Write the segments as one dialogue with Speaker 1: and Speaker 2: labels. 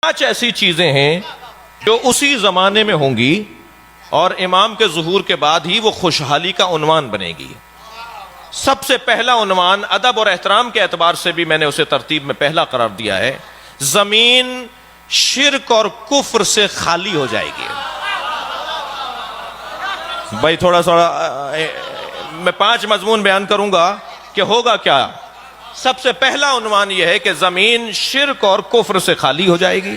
Speaker 1: پانچ ایسی چیزیں ہیں جو اسی زمانے میں ہوں گی اور امام کے ظہور کے بعد ہی وہ خوشحالی کا عنوان بنے گی. سب سے پہلا عنوان ادب اور احترام کے اعتبار سے بھی میں نے اسے ترتیب میں پہلا قرار دیا ہے، زمین شرک اور کفر سے خالی ہو جائے گی. بھائی تھوڑا میں 5 مضمون بیان کروں گا کہ ہوگا کیا. سب سے پہلا عنوان یہ ہے کہ زمین شرک اور کفر سے خالی ہو جائے گی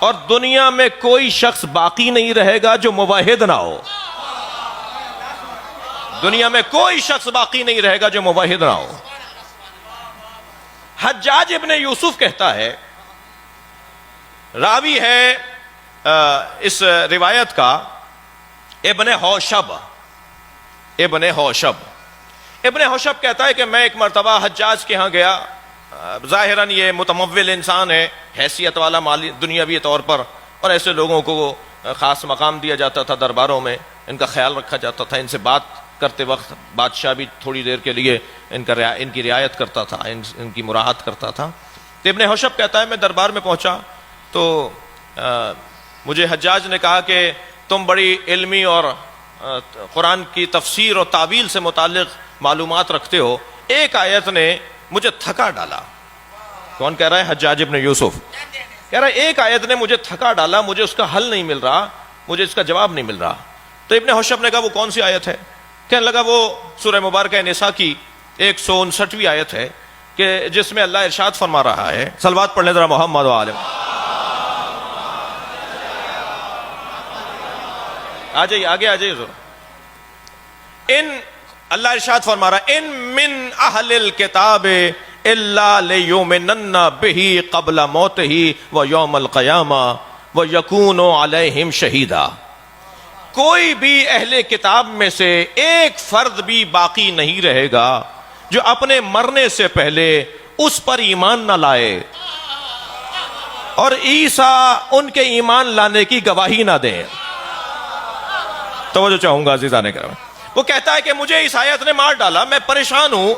Speaker 1: اور دنیا میں کوئی شخص باقی نہیں رہے گا جو موحد نہ ہو. دنیا میں کوئی شخص باقی نہیں رہے گا جو موحد نہ ہو. حجاج ابن یوسف کہتا ہے، راوی ہے اس روایت کا ابن حوشب. ابن حوشب کہتا ہے کہ میں ایک مرتبہ حجاج کے ہاں گیا. ظاہراً یہ متمول انسان ہے، حیثیت والا، مالی دنیاوی طور پر، اور ایسے لوگوں کو خاص مقام دیا جاتا تھا درباروں میں، ان کا خیال رکھا جاتا تھا. ان سے بات کرتے وقت بادشاہ بھی تھوڑی دیر کے لیے ان کی رعایت کرتا تھا، ان کی مراعات کرتا تھا. تو ابن حوشب کہتا ہے میں دربار میں پہنچا تو مجھے حجاج نے کہا کہ تم بڑی علمی اور قرآن کی تفسیر اور تعویل سے متعلق معلومات رکھتے ہو. ایک آیت نے مجھے تھکا ڈالا. کون کہہ رہا ہے؟ حجاج ابن یوسف کہہ رہا ہے ایک آیت نے مجھے تھکا ڈالا، مجھے اس کا حل نہیں مل رہا، مجھے اس کا جواب نہیں مل رہا. تو ابن حوشب نے کہا وہ کون سی آیت ہے؟ کہنے لگا وہ سورہ مبارکہ نساء کی 159ویں آیت ہے کہ جس میں اللہ ارشاد فرما رہا ہے، صلوات پڑھ لیں ذرا محمد وآلہ. آ جائیے آگے آ جائیے ذرا. اللہ ارشاد فرما رہا ہے ان من اہل الکتاب الا لیؤمنن بہ قبل موتہ ویوم القیامہ ویکون علیہم شہیدا. کوئی بھی اہل کتاب میں سے ایک فرد بھی باقی نہیں رہے گا جو اپنے مرنے سے پہلے اس پر ایمان نہ لائے اور عیسیٰ ان کے ایمان لانے کی گواہی نہ دے. توجہ چاہوں گا عزیزان کرام. وہ کہتا ہے کہ مجھے اس آیت نے مار ڈالا، میں پریشان ہوں.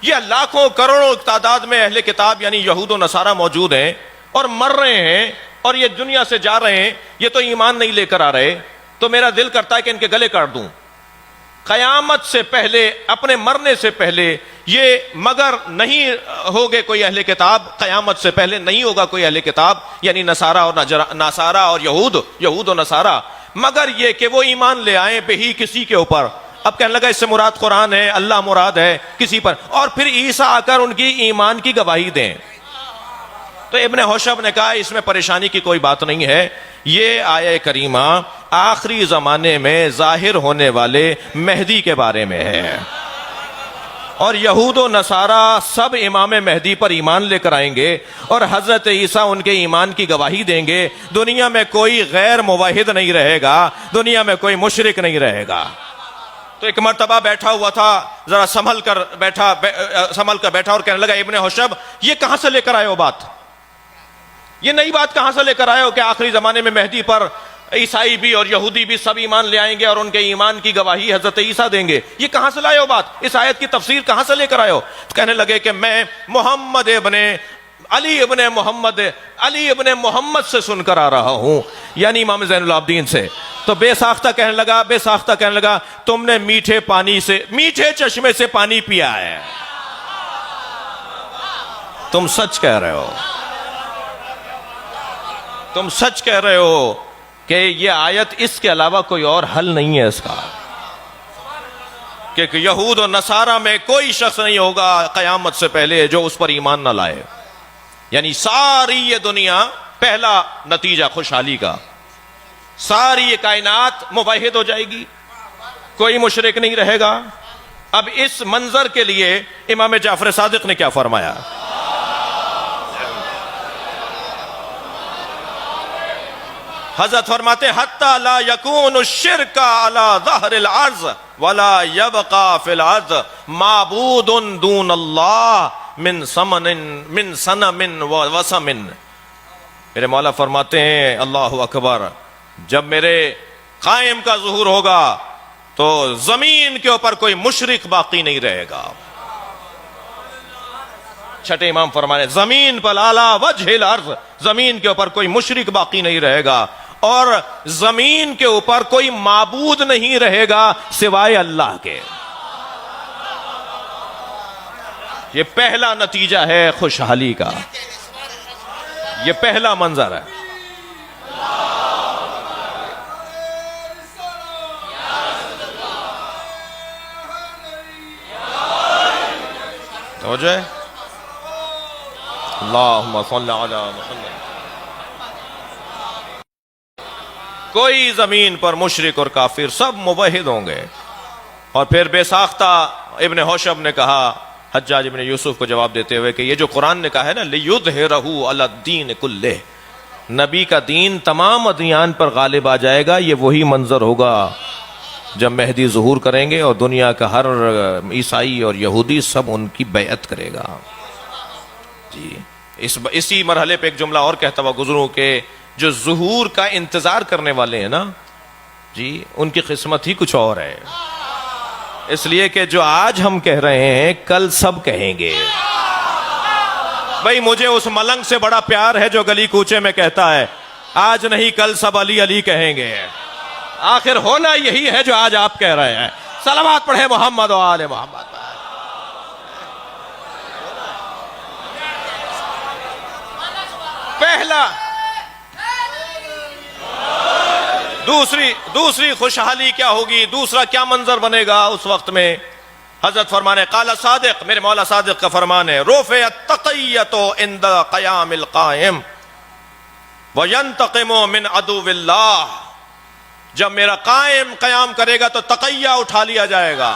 Speaker 1: یہ لاکھوں کروڑوں تعداد میں اہل کتاب یعنی یہود و نصارہ موجود ہیں اور مر رہے ہیں اور یہ دنیا سے جا رہے ہیں، یہ تو ایمان نہیں لے کر آ رہے. تو میرا دل کرتا ہے کہ ان کے گلے کاٹ دوں. قیامت سے پہلے، اپنے مرنے سے پہلے یہ مگر نہیں ہوگے کوئی اہل کتاب، قیامت سے پہلے نہیں ہوگا کوئی اہل کتاب یعنی نصارہ اور یہود و نصارہ، مگر یہ کہ وہ ایمان لے آئیں بہی کسی کے اوپر. اب کہنے لگا اس سے مراد قرآن ہے، اللہ مراد ہے کسی پر، اور پھر عیسیٰ آ کر ان کی ایمان کی گواہی دیں. تو ابن حوشب نے کہا اس میں پریشانی کی کوئی بات نہیں ہے. یہ آیہ کریمہ آخری زمانے میں ظاہر ہونے والے مہدی کے بارے میں ہے اور یہود و نصارہ سب امام مہدی پر ایمان لے کر آئیں گے اور حضرت عیسیٰ ان کے ایمان کی گواہی دیں گے. دنیا میں کوئی غیر موحد نہیں رہے گا، دنیا میں کوئی مشرک نہیں رہے گا. تو ایک مرتبہ بیٹھا ہوا تھا، ذرا سنبھل کر بیٹھا اور کہنے لگا ابن حوشب یہ کہاں سے لے کر آئے ہو بات؟ یہ نئی بات کہاں سے لے کر آئے ہو کہ آخری زمانے میں مہدی پر عیسائی بھی اور یہودی بھی سب ایمان لے آئیں گے اور ان کے ایمان کی گواہی حضرت عیسیٰ دیں گے؟ یہ کہاں سے لائے ہو بات؟ اس آیت کی تفسیر کہاں سے لے کر آئے ہو؟ تو کہنے لگے کہ میں علی ابن محمد سے سن کر آ رہا ہوں، یعنی امام زین العابدین سے. تو بے ساختہ کہنے لگا تم نے میٹھے چشمے سے پانی پیا ہے. تم سچ کہہ رہے ہو کہ یہ آیت اس کے علاوہ کوئی اور حل نہیں ہے اس کا، کہ یہود و نصارہ میں کوئی شخص نہیں ہوگا قیامت سے پہلے جو اس پر ایمان نہ لائے. یعنی ساری یہ دنیا، پہلا نتیجہ خوشحالی کا، ساری یہ کائنات موحد ہو جائے گی، کوئی مشرک نہیں رہے گا. اب اس منظر کے لیے امام جعفر صادق نے کیا فرمایا؟ حضرت فرماتے حتی لا یکون الشرک علی ظہر الارض ولا یبقى فی الارض معبود دون اللہ من صنم ووثن. میرے مولا فرماتے ہیں اللہ اکبر، جب میرے قائم کا ظہور ہوگا تو زمین کے اوپر کوئی مشرک باقی نہیں رہے گا. چھٹے امام فرمانے زمین پر لالا وجہ الارض، زمین کے اوپر کوئی مشرک باقی نہیں رہے گا، اور زمین کے اوپر کوئی معبود نہیں رہے گا سوائے اللہ کے۔ یہ پہلا نتیجہ ہے خوشحالی کا، یہ پہلا منظر ہے۔ ہو جائے اللہم صلی علی محمد۔ کوئی زمین پر مشرک اور کافر، سب موحد ہوں گے۔ اور پھر بے ساختہ ابن حوشب نے کہا حجاج ابن یوسف کو جواب دیتے ہوئے کہ یہ جو قرآن نے کہا ہے نا لِیُظْهِرَهُ عَلَى الدِّینِ كُلِّهِ، نبی کا دین تمام ادیان پر غالب آ جائے گا، یہ وہی منظر ہوگا جب مہدی ظہور کریں گے اور دنیا کا ہر عیسائی اور یہودی سب ان کی بیعت کرے گا۔ جی اسی مرحلے پہ ایک جملہ اور کہتا ہوا گزروں کہ جو ظہور کا انتظار کرنے والے ہیں نا جی، ان کی قسمت ہی کچھ اور ہے، اس لیے کہ جو آج ہم کہہ رہے ہیں کل سب کہیں گے۔ بھائی مجھے اس ملنگ سے بڑا پیار ہے جو گلی کوچے میں کہتا ہے آج نہیں کل سب علی علی کہیں گے۔ آخر ہونا یہی ہے جو آج آپ کہہ رہے ہیں۔ صلوات پڑھیں محمد و آل محمد۔ پہلا دوسری خوشحالی کیا ہوگی، دوسرا کیا منظر بنے گا اس وقت میں؟ حضرت فرمانے قال صادق، میرے مولا صادق کا فرمان ہے رفع التقیۃ عند قیام القائم وینتقم من عدو اللہ، جب میرا قائم قیام کرے گا تو تقیہ اٹھا لیا جائے گا۔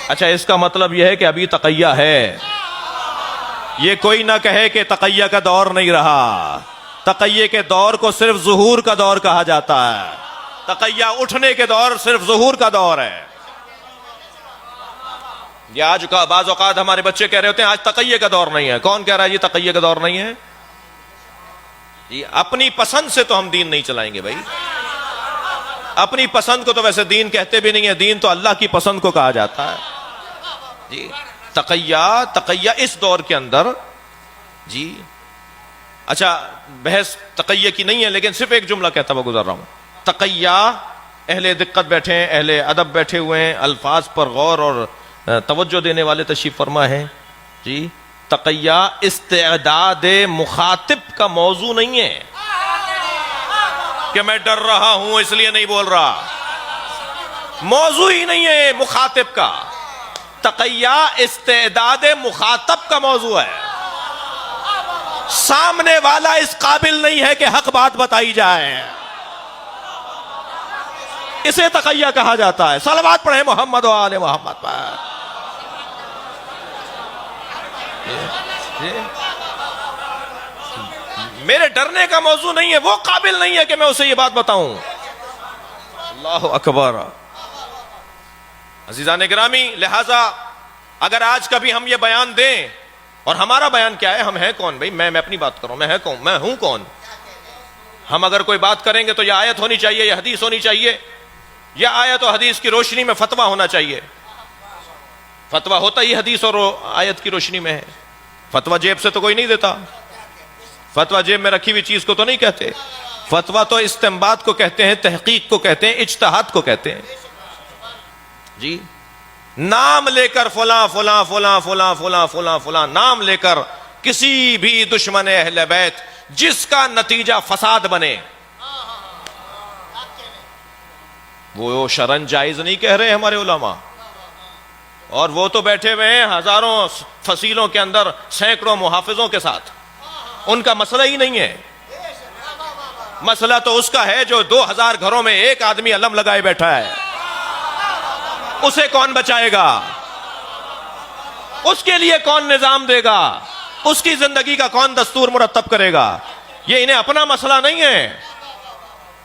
Speaker 1: اچھا اس کا مطلب یہ ہے کہ ابھی تقیہ ہے، یہ کوئی نہ کہے کہ تقیہ کا دور نہیں رہا۔ تقیہ کے دور کو صرف ظہور کا دور کہا جاتا ہے، تقیہ اٹھنے کے دور صرف ظہور کا دور ہے۔ یہ آج کا بعض اوقات ہمارے بچے کہہ رہے ہوتے ہیں آج تقیہ کا دور نہیں ہے۔ کون کہہ رہا ہے یہ تقیہ کا دور نہیں ہے؟ جی اپنی پسند سے تو ہم دین نہیں چلائیں گے بھائی، اپنی پسند کو تو ویسے دین کہتے بھی نہیں ہے، دین تو اللہ کی پسند کو کہا جاتا ہے۔ جی تقیہ اس دور کے اندر جی اچھا بحث تقیہ کی نہیں ہے، لیکن صرف ایک جملہ کہتا ہوا گزر رہا ہوں۔ تقیہ اہل دقت بیٹھے ہیں، اہل ادب بیٹھے ہوئے ہیں، الفاظ پر غور اور توجہ دینے والے تشریف فرما ہیں جی۔ تقیہ استعداد مخاطب کا موضوع نہیں ہے کہ میں ڈر رہا ہوں اس لیے نہیں بول رہا، موضوع ہی نہیں ہے مخاطب کا۔ تقیہ استعداد مخاطب کا موضوع ہے، سامنے والا اس قابل نہیں ہے کہ حق بات بتائی جائے، اسے تقیہ کہا جاتا ہے۔ صلوات پڑھیں محمد و آل محمد پر۔ میرے ڈرنے کا موضوع نہیں ہے، وہ قابل نہیں ہے کہ میں اسے یہ بات بتاؤں۔ اللہ اکبر۔ عزیزان گرامی، لہذا اگر آج کبھی ہم یہ بیان دیں، اور ہمارا بیان کیا ہے، ہم ہیں کون بھائی؟ میں اپنی بات کروں، میں ہوں کون؟ ہم اگر کوئی بات کریں گے تو یہ آیت ہونی چاہیے، یہ حدیث ہونی چاہیے، یا آیت و حدیث کی روشنی میں فتویٰ ہونا چاہیے۔ فتویٰ ہوتا ہی حدیث اور آیت کی روشنی میں ہے، فتویٰ جیب سے تو کوئی نہیں دیتا، فتویٰ جیب میں رکھی ہوئی چیز کو تو نہیں کہتے، فتویٰ تو استنباط کو کہتے ہیں، تحقیق کو کہتے ہیں، اجتہاد کو کہتے ہیں جی۔ نام لے کر فلاں فلاں فلاں فلاں فلاں فلاں فلاں نام لے کر کسی بھی دشمن اہل بیت جس کا نتیجہ فساد بنے، وہ شرعاً جائز نہیں کہہ رہے ہمارے علماء، اور وہ تو بیٹھے ہوئے ہیں ہزاروں فصیلوں کے اندر سینکڑوں محافظوں کے ساتھ، ان کا مسئلہ ہی نہیں ہے۔ مسئلہ تو اس کا ہے جو 2000 گھروں میں ایک آدمی علم لگائے بیٹھا ہے، اسے کون بچائے گا؟ اس کے لیے کون نظام دے گا؟ اس کی زندگی کا کون دستور مرتب کرے گا؟ یہ انہیں اپنا مسئلہ نہیں ہے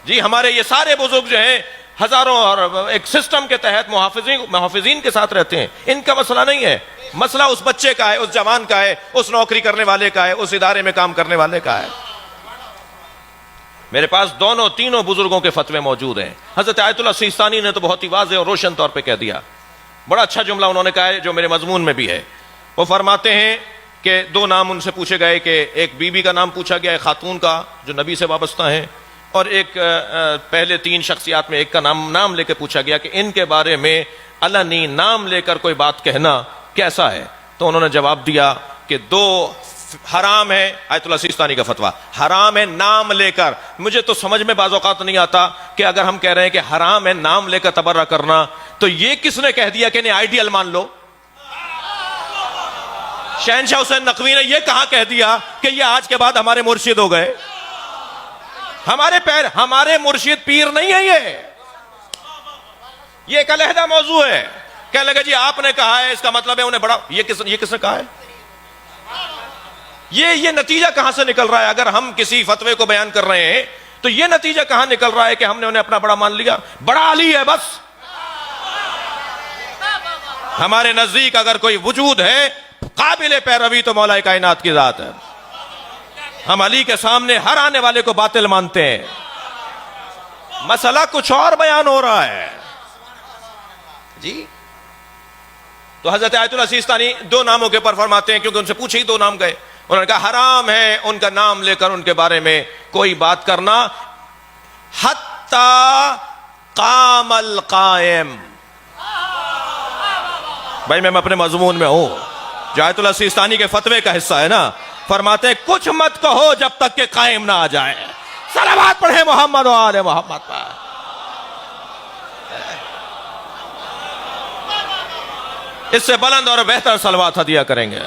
Speaker 1: جی۔ ہمارے یہ سارے بزرگ جو ہیں ہزاروں اور ایک سسٹم کے تحت محافظین کے ساتھ رہتے ہیں، ان کا مسئلہ نہیں ہے، مسئلہ اس بچے کا ہے، اس جوان کا ہے، اس نوکری کرنے والے کا ہے، اس ادارے میں کام کرنے والے کا ہے۔ میرے پاس تینوں بزرگوں کے فتوے موجود ہیں۔ حضرت آیت اللہ سیستانی نے تو بہت ہی واضح اور روشن طور پہ کہہ دیا بڑا اچھا جملہ انہوں نے کہا ہے جو میرے مضمون میں بھی ہے. وہ فرماتے ہیں کہ دو نام ان سے پوچھے گئے کہ ایک بی بی کا نام پوچھا گیا، ایک خاتون کا جو نبی سے وابستہ ہیں، اور ایک پہلے 3 شخصیات میں ایک کا نام لے کے پوچھا گیا کہ ان کے بارے میں علنی نام لے کر کوئی بات کہنا کیسا ہے. تو انہوں نے جواب دیا کہ 2 حرام ہے. آیت اللہ سیستانی کا فتویٰ، حرام ہے نام لے کر. مجھے تو سمجھ میں بعض اوقات نہیں آتا کہ اگر ہم کہہ رہے ہیں کہ حرام ہے نام لے کر تبرہ کرنا، تو یہ کس نے کہہ دیا کہ انہیں آئیڈیل مان لو؟ شہنشاہ حسین نقوی نے یہ کہاں کہہ دیا کہ یہ آج کے بعد ہمارے مرشد ہو گئے؟ ہمارے مرشد پیر نہیں ہے. یہ ایک علیحدہ موضوع ہے. کہنے لگا جی آپ نے کہا ہے، اس کا مطلب ہے انہیں بڑا. یہ کس نے کہا ہے؟ یہ نتیجہ کہاں سے نکل رہا ہے؟ اگر ہم کسی فتوے کو بیان کر رہے ہیں تو یہ نتیجہ کہاں نکل رہا ہے کہ ہم نے انہیں اپنا بڑا مان لیا؟ بڑا علی ہے بس. ہمارے نزدیک اگر کوئی وجود ہے قابل پیروی تو مولا کائنات کی ذات ہے. ہم علی کے سامنے ہر آنے والے کو باطل مانتے ہیں. مسئلہ کچھ اور بیان ہو رہا ہے جی. تو حضرت آیت اللہ سیستانی 2 ناموں کے پر فرماتے ہیں، کیونکہ ان سے پوچھے ہی 2 نام گئے. انہوں نے کہا حرام ہے ان کا نام لے کر ان کے بارے میں کوئی بات کرنا. حتی قام القائم. بھائی میں اپنے مضمون میں ہوں. جو آیت اللہ سیستانی کے فتوے کا حصہ ہے نا، فرماتے ہیں کچھ مت کہو جب تک کہ قائم نہ آ جائے. صلوات پڑھے محمد و آل محمد پر. اس سے بلند اور بہتر صلوات ہدیہ کریں گے.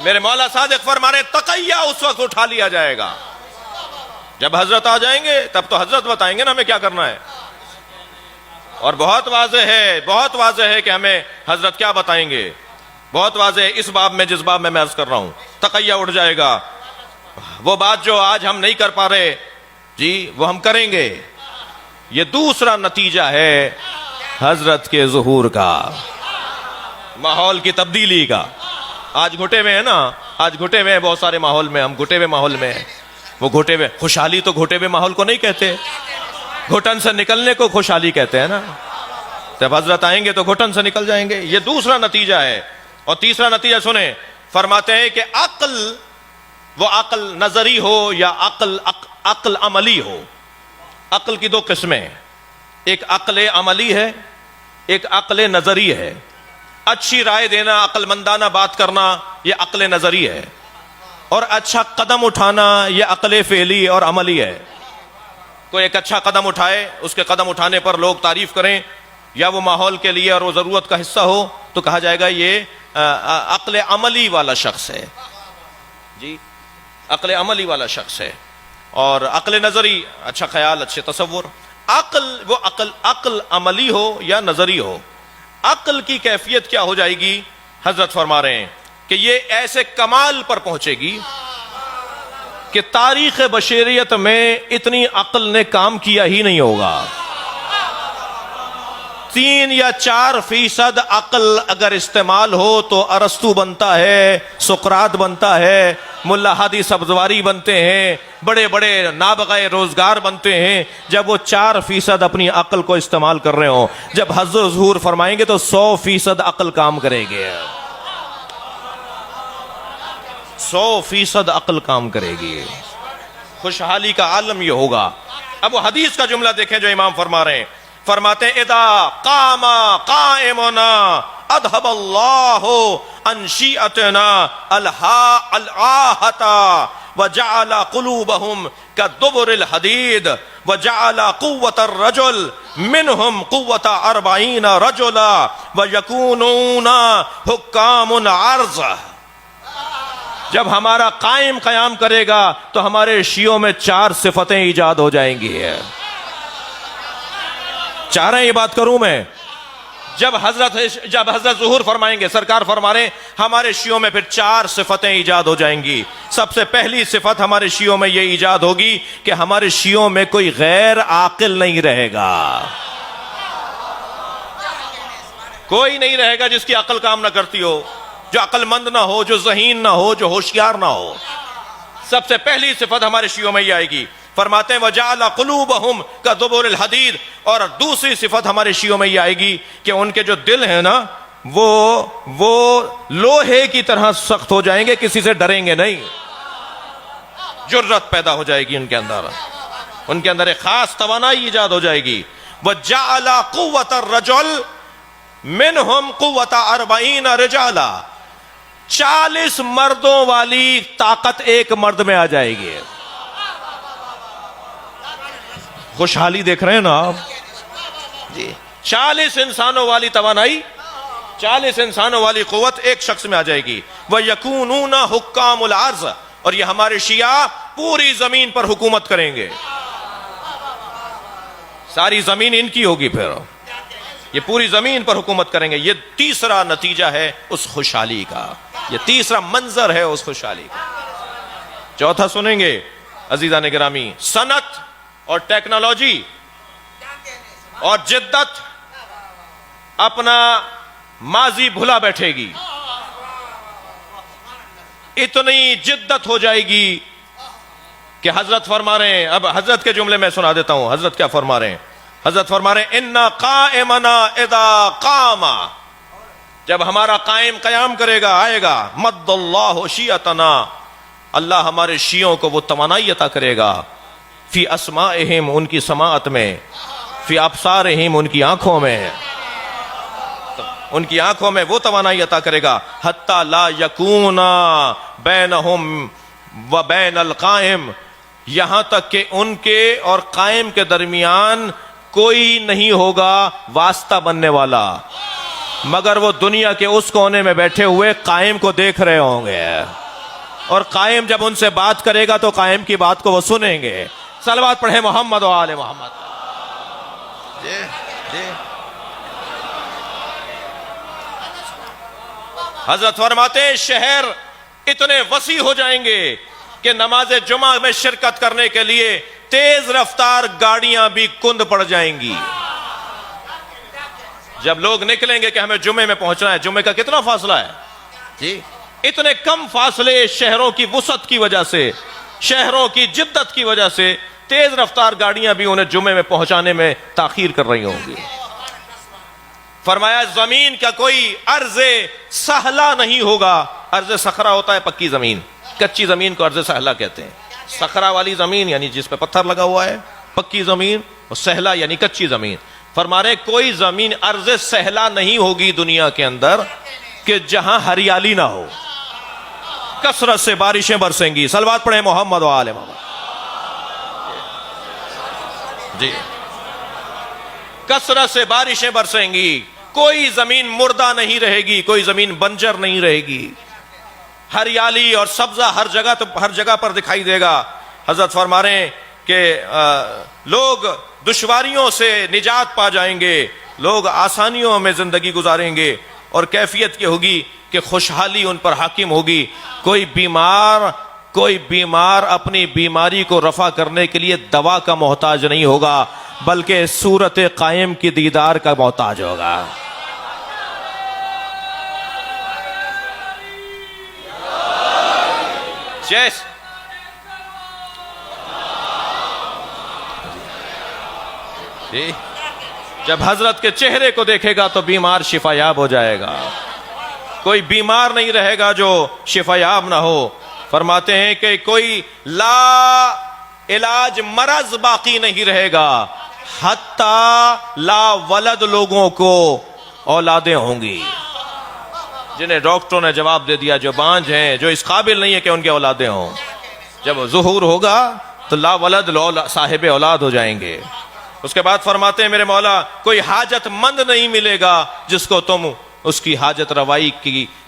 Speaker 1: میرے مولا صادق فرمانے تقیہ اس وقت اٹھا لیا جائے گا جب حضرت آ جائیں گے، تب تو حضرت بتائیں گے نا ہمیں کیا کرنا ہے. اور بہت واضح ہے کہ ہمیں حضرت کیا بتائیں گے. بہت واضح ہے اس باب میں، جس باب میں عرض کر رہا ہوں. تقیہ اٹھ جائے گا. وہ بات جو آج ہم نہیں کر پا رہے جی وہ ہم کریں گے. یہ دوسرا نتیجہ ہے حضرت کے ظہور کا، ماحول کی تبدیلی کا. آج گھٹے ہوئے ہیں نا، آج گھٹے ہوئے ہیں بہت سارے ماحول میں. ہم گھٹے ہوئے ماحول میں ہیں. وہ گھٹے ہوئے خوشحالی تو گھٹے ہوئے ماحول کو نہیں کہتے، گھٹن سے نکلنے کو خوشحالی کہتے ہیں نا. جب حضرت آئیں گے تو گھٹن سے نکل جائیں گے. یہ دوسرا نتیجہ ہے. اور تیسرا نتیجہ سنیں، فرماتے ہیں کہ عقل، وہ عقل نظری ہو یا عقل عملی ہو. عقل کی 2 قسمیں ہیں، ایک عقل عملی ہے، ایک عقل نظری ہے. اچھی رائے دینا، عقل مندانہ بات کرنا، یہ عقل نظری ہے. اور اچھا قدم اٹھانا یہ عقل فعلی اور عملی ہے. کوئی ایک اچھا قدم اٹھائے، اس کے قدم اٹھانے پر لوگ تعریف کریں، یا وہ ماحول کے لیے اور وہ ضرورت کا حصہ ہو، تو کہا جائے گا یہ عقل عملی والا شخص ہے جی، عقل عملی والا شخص ہے. اور عقل نظری، اچھا خیال، اچھے تصور. عقل عملی ہو یا نظری ہو، عقل کی کیفیت کیا ہو جائے گی؟ حضرت فرما رہے ہیں کہ یہ ایسے کمال پر پہنچے گی کہ تاریخ بشریت میں اتنی عقل نے کام کیا ہی نہیں ہوگا. 3 یا 4% عقل اگر استعمال ہو تو ارسطو بنتا ہے، سقراط بنتا ہے، ملا ہادی سبزواری بنتے ہیں، بڑے بڑے نابغہ روزگار بنتے ہیں. جب وہ 4% اپنی عقل کو استعمال کر رہے ہوں، جب حضور ظہور فرمائیں گے تو 100% عقل کام کرے گی. 100% عقل کام کرے گی. خوشحالی کا عالم یہ ہوگا. اب وہ حدیث کا جملہ دیکھیں جو امام فرما رہے ہیں. فرماتے ہیں اذا قام قائمنا اذهب الله عن شيعتنا الآهة وجعل قلوبهم كدبر الحديد وجعل قوة الرجل منهم قوة 40 رجلا ويكونون حكام عرض. جب ہمارا قیام کرے گا تو ہمارے شیعوں میں 4 صفتیں ایجاد ہو جائیں گی. 4 یہ بات کروں میں. جب حضرت ظہور فرمائیں گے، سرکار فرما رہے ہیں ہمارے شیعوں میں پھر 4 صفتیں ایجاد ہو جائیں گی. سب سے پہلی صفت ہمارے شیعوں میں یہ ایجاد ہوگی کہ ہمارے شیعوں میں کوئی غیر عاقل نہیں رہے گا. کوئی نہیں رہے گا جس کی عقل کام نہ کرتی ہو، جو عقل مند نہ ہو، جو ذہین نہ ہو، جو ہوشیار نہ ہو. سب سے پہلی صفت ہمارے شیعوں میں یہ آئے گی. فرماتے ہیں وَجَعَلَ قُلُوبَهُمْ كَدُبُرِ الْحَدِيدِ. اور دوسری صفت ہمارے شیعوں میں یہ آئے گی کہ ان کے جو دل ہیں نا وہ لوہے کی طرح سخت ہو جائیں گے, کسی سے ڈریں گے نہیں. جرت پیدا ہو جائے گی ان کے اندر ایک خاص توانائی ایجاد ہو جائے گی. وَجَعَلَ قُوَّةَ الرَّجُلِ مِنْهُمْ قُوَّةَ 40 رِجَالًا. 40 مردوں والی طاقت ایک مرد میں آ جائے گی. خوشحالی دیکھ رہے ہیں نا آپ جی. 40 انسانوں والی توانائی, 40 انسانوں والی قوت ایک شخص میں آ جائے گی. وَيَكُونُونَ حُكَّامُ الْأَرْضِ. اور یہ ہمارے شیعہ پوری زمین پر حکومت کریں گے. ساری زمین ان کی ہوگی, پھر یہ پوری زمین پر حکومت کریں گے. یہ تیسرا نتیجہ ہے اس خوشحالی کا, یہ تیسرا منظر ہے اس خوشحالی کا. چوتھا سنیں گے عزیزان گرامی, صنعت اور ٹیکنالوجی اور جدت اپنا ماضی بھلا بیٹھے گی. اتنی جدت ہو جائے گی کہ حضرت فرما رہے ہیں, اب حضرت کے جملے میں سنا دیتا ہوں حضرت کیا فرما رہے ہیں. حضرت فرما رہے ہیں اِنَّا قَائِمَنَا اِذَا قَامَ. جب ہمارا قائم قیام کرے گا, آئے گا, مد اللہ شیعتنا, اللہ ہمارے شیعوں کو وہ توانائی عطا کرے گا. فی اسمائہم, ان کی سماعت میں, فی ابصارہم, ان کی آنکھوں میں, ان کی آنکھوں میں وہ توانائی عطا کرے گا. حتی لا یکون بینہم و بین القائم, یہاں تک کہ ان کے اور قائم کے درمیان کوئی نہیں ہوگا واسطہ بننے والا, مگر وہ دنیا کے اس کونے میں بیٹھے ہوئے قائم کو دیکھ رہے ہوں گے, اور قائم جب ان سے بات کرے گا تو قائم کی بات کو وہ سنیں گے. صلوات پڑھیں محمد و آل محمد. جی جی. حضرت فرماتے ہیں شہر اتنے وسیع ہو جائیں گے کہ نماز جمعہ میں شرکت کرنے کے لیے تیز رفتار گاڑیاں بھی کند پڑ جائیں گی. جب لوگ نکلیں گے کہ ہمیں جمعے میں پہنچنا ہے, جمعے کا کتنا فاصلہ ہے جی, اتنے کم فاصلے شہروں کی وسعت کی وجہ سے, شہروں کی جدت کی وجہ سے تیز رفتار گاڑیاں بھی انہیں جمعے میں پہنچانے میں تاخیر کر رہی ہوں گی. فرمایا زمین کا کوئی ارض سہلا نہیں ہوگا. ارض صخرہ ہوتا ہے پکی زمین, کچی زمین کو ارض سہلا کہتے ہیں. صخرہ والی زمین یعنی جس پہ پتھر لگا ہوا ہے, پکی زمین, اور سہلا یعنی کچی زمین. فرما رہے کوئی زمین ارض سہلا نہیں ہوگی دنیا کے اندر کہ جہاں ہریالی نہ ہو. کثرت سے بارشیں برسیں گی. صلوات پڑھیں محمد و آل محمد. جی, کثرت سے بارشیں برسیں گی, کوئی زمین مردہ نہیں رہے گی, کوئی زمین بنجر نہیں رہے گی. ہریالی اور سبزہ ہر جگہ پر دکھائی دے گا. حضرت فرما رہے ہیں کہ لوگ دشواریوں سے نجات پا جائیں گے, لوگ آسانیوں میں زندگی گزاریں گے, اور کیفیت یہ ہوگی کہ خوشحالی ان پر حاکم ہوگی. کوئی بیمار اپنی بیماری کو رفع کرنے کے لیے دوا کا محتاج نہیں ہوگا, بلکہ صورت قائم کی دیدار کا محتاج ہوگا. جب حضرت کے چہرے کو دیکھے گا تو بیمار شفا یاب ہو جائے گا. کوئی بیمار نہیں رہے گا جو شفا یاب نہ ہو. فرماتے ہیں کہ کوئی لا علاج مرض باقی نہیں رہے گا, حتی لا ولد لوگوں کو اولادیں ہوں گی جنہیں ڈاکٹروں نے جواب دے دیا جو بانجھ ہیں, جو اس قابل نہیں ہے کہ ان کے اولادیں ہوں. جب ظہور ہوگا تو لا ولد صاحب اولاد ہو جائیں گے. اس کے بعد فرماتے ہیں میرے مولا کوئی حاجت مند نہیں ملے گا جس کو تم اس کی حاجت روائی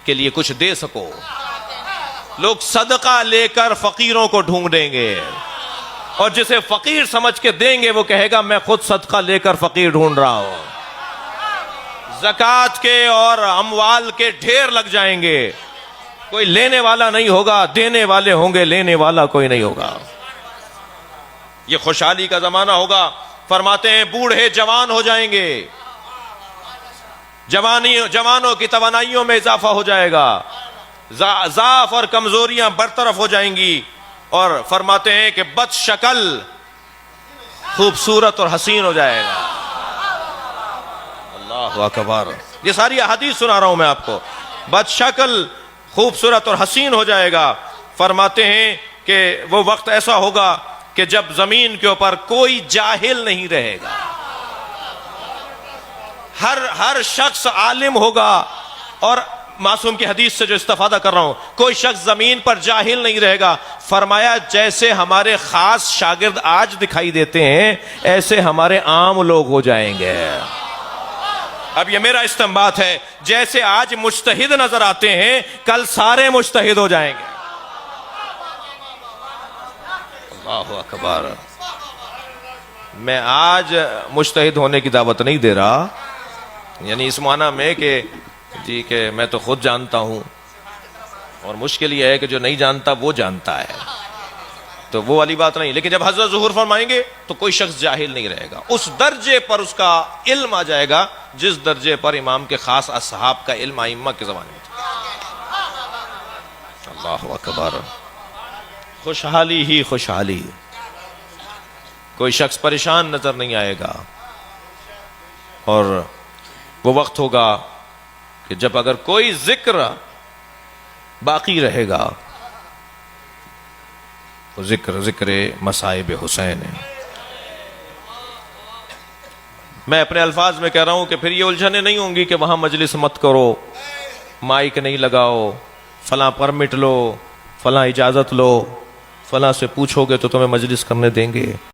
Speaker 1: کے لیے کچھ دے سکو. لوگ صدقہ لے کر فقیروں کو ڈھونڈیں گے, اور جسے فقیر سمجھ کے دیں گے وہ کہے گا میں خود صدقہ لے کر فقیر ڈھونڈ رہا ہوں. زکوٰۃ کے اور اموال کے ڈھیر لگ جائیں گے, کوئی لینے والا نہیں ہوگا, دینے والے ہوں گے, لینے والا کوئی نہیں ہوگا. یہ خوشحالی کا زمانہ ہوگا. فرماتے ہیں بوڑھے جوان ہو جائیں گے, جوانوں کی توانائیوں میں اضافہ ہو جائے گا, ضعف اور کمزوریاں برطرف ہو جائیں گی, اور فرماتے ہیں کہ بد شکل خوبصورت اور حسین ہو جائے گا. اللہ اکبر. یہ ساری احادیث سنا رہا ہوں میں آپ کو. بد شکل خوبصورت اور حسین ہو جائے گا. فرماتے ہیں کہ وہ وقت ایسا ہوگا کہ جب زمین کے اوپر کوئی جاہل نہیں رہے گا. ہر شخص عالم ہوگا. اور معصوم کی حدیث سے جو استفادہ کر رہا ہوں, کوئی شخص زمین پر جاہل نہیں رہے گا. فرمایا جیسے ہمارے خاص شاگرد آج دکھائی دیتے ہیں ایسے ہمارے عام لوگ ہو جائیں گے. اب یہ میرا استنباط ہے, جیسے آج مجتہد نظر آتے ہیں کل سارے مجتہد ہو جائیں گے. اللہ اکبر. میں آج مجتہد ہونے کی دعوت نہیں دے رہا, یعنی اس معنی میں کہ جی کہ میں تو خود جانتا ہوں, اور مشکل یہ ہے کہ جو نہیں جانتا وہ جانتا ہے, تو وہ والی بات نہیں. لیکن جب حضرت ظہور فرمائیں گے تو کوئی شخص جاہل نہیں رہے گا. اس درجے پر اس کا علم آ جائے گا جس درجے پر امام کے خاص اصحاب کا علم ائمہ کے زمانے میں تھا. اللہ اکبر. خوشحالی ہی خوشحالی. کوئی شخص پریشان نظر نہیں آئے گا. اور وہ وقت ہوگا کہ جب اگر کوئی ذکر باقی رہے گا تو ذکر مصائب حسین ہے. میں اپنے الفاظ میں کہہ رہا ہوں کہ پھر یہ الجھنیں نہیں ہوں گی کہ وہاں مجلس مت کرو, مائک نہیں لگاؤ, فلاں پرمٹ لو, فلاں اجازت لو, فلاں سے پوچھو گے تو تمہیں مجلس کرنے دیں گے.